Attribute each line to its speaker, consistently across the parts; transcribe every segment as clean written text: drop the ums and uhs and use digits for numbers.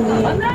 Speaker 1: 欢你。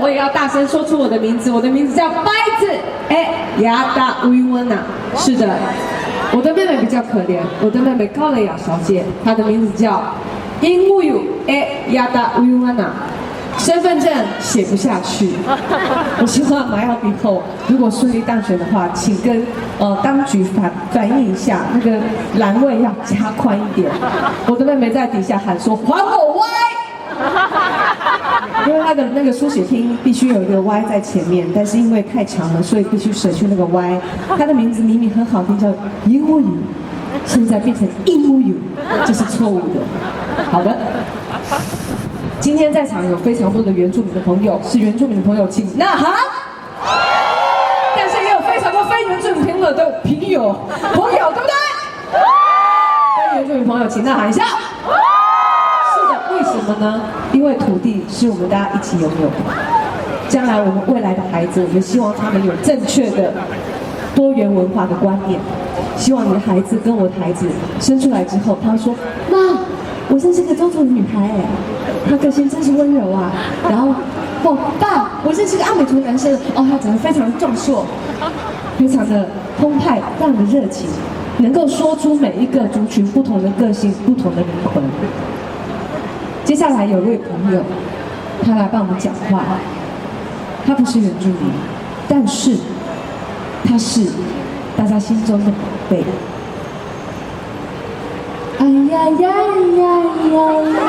Speaker 1: 我也要大声说出我的名字，我的名字叫白子，亚达维温娜。是的，我的妹妹比较可怜，我的妹妹高蕾雅小姐，她的名字叫殷木有亚达维温娜。身份证写不下去，我希望马耀比后如果顺利当选的话，请跟当局反映一下，那个栏位要加宽一点。我的妹妹在底下喊说：“还我歪！”因为他的那个书写拼音必须有一个 Y 在前面，但是因为太长了，所以必须省去那个 Y。他的名字明明很好听，叫殷木有，现在变成殷木有，这是错误的。好的，今天在场有非常多的原住民的朋友，是原住民的朋友，请呐喊。但是也有非常多非原住民朋友的朋友，对不对？非原住民朋友，请呐喊一下。为什么呢？因为土地是我们大家一起拥有的。将来我们未来的孩子，我们希望他们有正确的多元文化的观念。希望你的孩子跟我的孩子生出来之后，他会说：“妈，我认识个中族的女孩，她个性真是温柔啊。”然后，爸，我认识个阿美族的男生，他长得非常壮硕，非常的澎湃，非常的热情，能够说出每一个族群不同的个性、不同的灵魂。接下来有位朋友，他来帮我们讲话。他不是原住民，但是他是大家心中的宝贝。哎呀呀呀呀呀！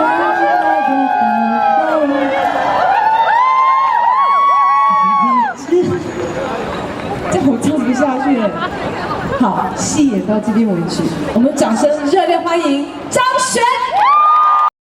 Speaker 1: 这我唱不下去了。好，戏演到这边为止，我们掌声热烈欢迎